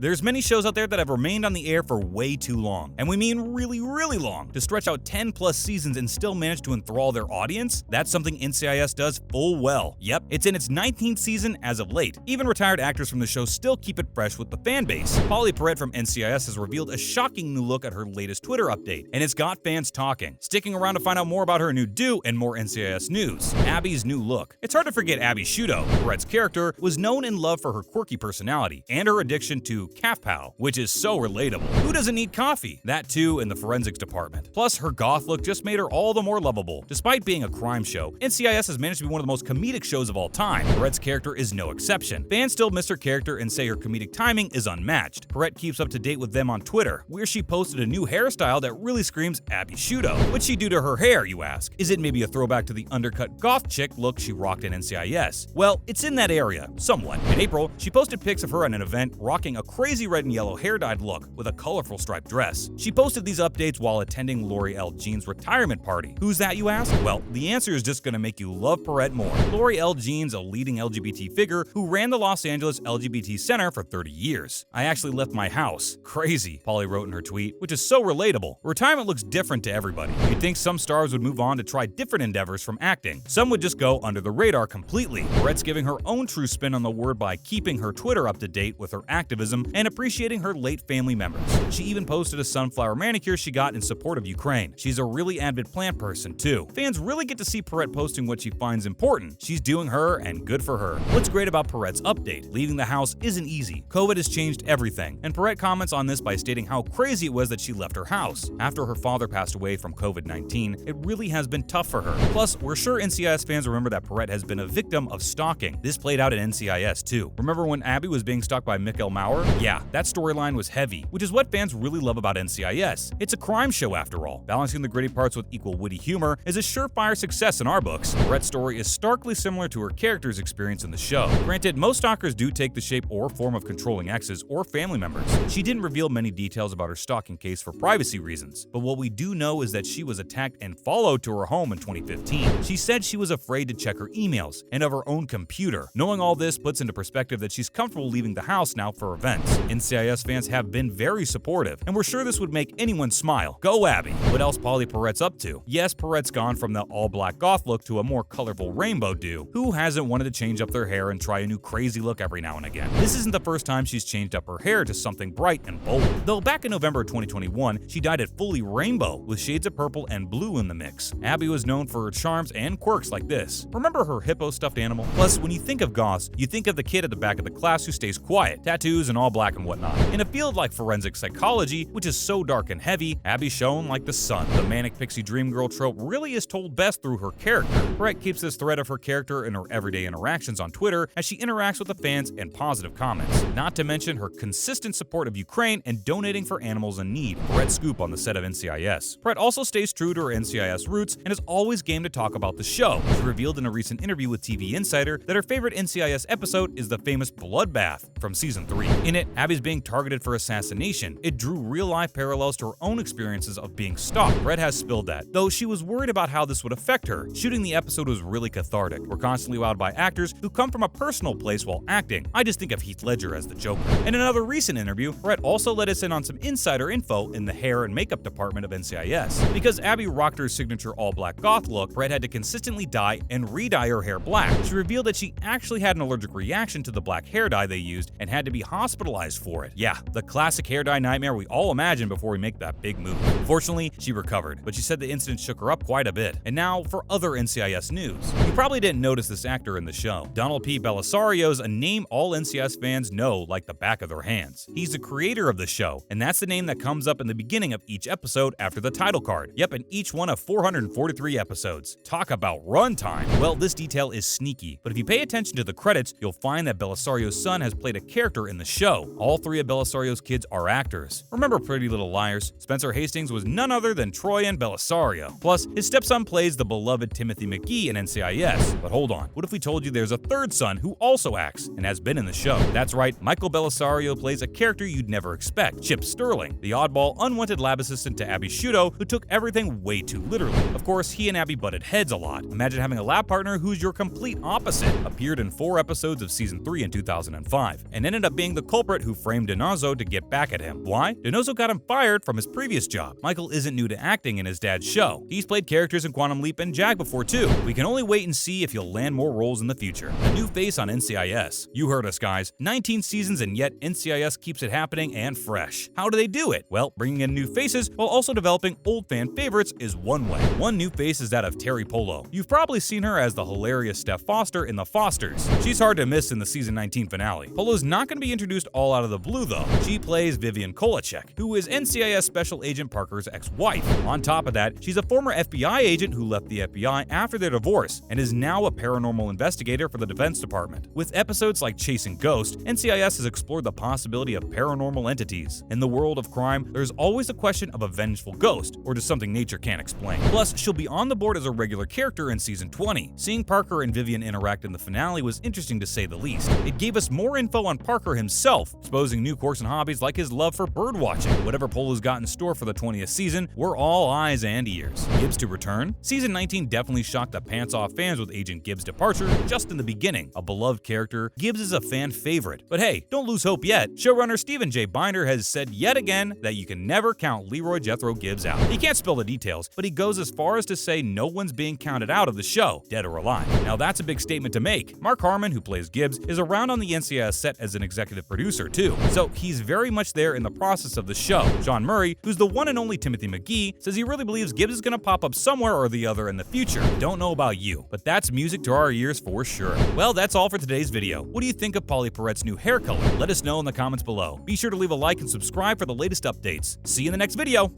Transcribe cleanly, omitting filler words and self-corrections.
There's many shows out there that have remained on the air for way too long, and we mean really, really long. To stretch out 10 plus seasons and still manage to enthrall their audience, that's something NCIS does full well. Yep, it's in its 19th season as of late. Even retired actors from the show still keep it fresh with the fan base. Pauley Perrette from NCIS has revealed a shocking new look at her latest Twitter update, and it's got fans talking. Sticking around to find out more about her new do and more NCIS news. Abby's new look. It's hard to forget Abby Shudo. Perrette's character was known and loved for her quirky personality and her addiction to calf pow, which is so relatable. Who doesn't need coffee? That too in the forensics department. Plus, her goth look just made her all the more lovable. Despite being a crime show, NCIS has managed to be one of the most comedic shows of all time. Perrette's character is no exception. Fans still miss her character and say her comedic timing is unmatched. Perrette keeps up to date with them on Twitter, where she posted a new hairstyle that really screams Abby Shudo. What'd she do to her hair, you ask? Is it maybe a throwback to the undercut goth chick look she rocked in NCIS? Well, it's in that area, somewhat. In April, she posted pics of her at an event rocking a crazy red and yellow hair-dyed look with a colorful striped dress. She posted these updates while attending Lori L. Jean's retirement party. Who's that, you ask? Well, the answer is just gonna make you love Perrette more. Lori L. Jean's a leading LGBT figure who ran the Los Angeles LGBT Center for 30 years. I actually left my house. Crazy, Pauley wrote in her tweet, which is so relatable. Retirement looks different to everybody. You'd think some stars would move on to try different endeavors from acting. Some would just go under the radar completely. Perrette's giving her own true spin on the word by keeping her Twitter up to date with her activism and appreciating her late family members. She even posted a sunflower manicure she got in support of Ukraine. She's a really avid plant person too. Fans really get to see Perrette posting what she finds important. She's doing her, and good for her. What's great about Perrette's update? Leaving the house isn't easy. COVID has changed everything, and Perrette comments on this by stating how crazy it was that she left her house. After her father passed away from COVID-19, it really has been tough for her. Plus, we're sure NCIS fans remember that Perrette has been a victim of stalking. This played out in NCIS too. Remember when Abby was being stalked by Mikael Maurer? Yeah, that storyline was heavy, which is what fans really love about NCIS. It's a crime show after all. Balancing the gritty parts with equal witty humor is a surefire success in our books. Perrette's story is starkly similar to her character's experience in the show. Granted, most stalkers do take the shape or form of controlling exes or family members. She didn't reveal many details about her stalking case for privacy reasons, but what we do know is that she was attacked and followed to her home in 2015. She said she was afraid to check her emails and of her own computer. Knowing all this puts into perspective that she's comfortable leaving the house now for events. NCIS fans have been very supportive, and we're sure this would make anyone smile. Go Abby! What else Pauley Perrette's up to? Yes, Perrette's gone from the all-black goth look to a more colorful rainbow do. Who hasn't wanted to change up their hair and try a new crazy look every now and again? This isn't the first time she's changed up her hair to something bright and bold. Though back in November 2021, she dyed it fully rainbow with shades of purple and blue in the mix. Abby was known for her charms and quirks like this. Remember her hippo stuffed animal? Plus, when you think of goths, you think of the kid at the back of the class who stays quiet, tattoos and all black and whatnot. In a field like forensic psychology, which is so dark and heavy, Abby's shown like the sun. The manic pixie dream girl trope really is told best through her character. Perrette keeps this thread of her character in her everyday interactions on Twitter as she interacts with the fans and positive comments. Not to mention her consistent support of Ukraine and donating for animals in need. Perrette's scoop on the set of NCIS. Perrette also stays true to her NCIS roots and is always game to talk about the show. She revealed in a recent interview with TV Insider that her favorite NCIS episode is the famous bloodbath from season 3. In it, Abby's being targeted for assassination. It drew real-life parallels to her own experiences of being stalked. Perrette has spilled that, though she was worried about how this would affect her. Shooting the episode was really cathartic. We're constantly wowed by actors who come from a personal place while acting. I just think of Heath Ledger as the Joker. In another recent interview, Perrette also let us in on some insider info in the hair and makeup department of NCIS. Because Abby rocked her signature all-black goth look, Perrette had to consistently dye and re-dye her hair black. She revealed that she actually had an allergic reaction to the black hair dye they used and had to be hospitalized for it. Yeah, the classic hair dye nightmare we all imagine before we make that big move. Fortunately, she recovered, but she said the incident shook her up quite a bit. And now for other NCIS news. You probably didn't notice this actor in the show. Donald P. Bellisario's a name all NCIS fans know like the back of their hands. He's the creator of the show, and that's the name that comes up in the beginning of each episode after the title card. Yep, in each one of 443 episodes. Talk about runtime. Well, this detail is sneaky, but if you pay attention to the credits, you'll find that Bellisario's son has played a character in the show. All 3 of Bellisario's kids are actors. Remember Pretty Little Liars? Spencer Hastings was none other than Troy and Bellisario. Plus, his stepson plays the beloved Timothy McGee in NCIS. But hold on, what if we told you there's a third son who also acts and has been in the show? That's right, Michael Bellisario plays a character you'd never expect, Chip Sterling, the oddball, unwanted lab assistant to Abby Shudo who took everything way too literally. Of course, he and Abby butted heads a lot. Imagine having a lab partner who's your complete opposite. Appeared in 4 episodes of season 3 in 2005, and ended up being the culprit culprit who framed Donoso to get back at him. Why? Donoso got him fired from his previous job. Michael isn't new to acting in his dad's show. He's played characters in Quantum Leap and Jag before too. We can only wait and see if he'll land more roles in the future. A new face on NCIS. You heard us, guys. 19 seasons and yet NCIS keeps it happening and fresh. How do they do it? Well, bringing in new faces while also developing old fan favorites is one way. One new face is that of Terry Polo. You've probably seen her as the hilarious Steph Foster in The Fosters. She's hard to miss in the season 19 finale. Polo's not going to be introduced all out of the blue though. She plays Vivian Kolacek, who is NCIS Special Agent Parker's ex-wife. On top of that, she's a former FBI agent who left the FBI after their divorce and is now a paranormal investigator for the Defense Department. With episodes like Chasing Ghost, NCIS has explored the possibility of paranormal entities. In the world of crime, there's always a question of a vengeful ghost, or just something nature can't explain. Plus, she'll be on the board as a regular character in season 20. Seeing Parker and Vivian interact in the finale was interesting to say the least. It gave us more info on Parker himself, exposing new course and hobbies like his love for birdwatching. Whatever Polo's got in store for the 20th season, we're all eyes and ears. Gibbs to return? Season 19 definitely shocked the pants-off fans with Agent Gibbs' departure just in the beginning. A beloved character, Gibbs is a fan favorite. But hey, don't lose hope yet. Showrunner Stephen J. Binder has said yet again that you can never count Leroy Jethro Gibbs out. He can't spill the details, but he goes as far as to say no one's being counted out of the show, dead or alive. Now that's a big statement to make. Mark Harmon, who plays Gibbs, is around on the NCIS set as an executive producer too, so he's very much there in the process of the show. Sean Murray, who's the one and only Timothy McGee, says he really believes Gibbs is gonna pop up somewhere or the other in the future. Don't know about you, but that's music to our ears for sure. Well, that's all for today's video. What do you think of Pauley Perrette's new hair color? Let us know in the comments below. Be sure to leave a like and subscribe for the latest updates. See you in the next video.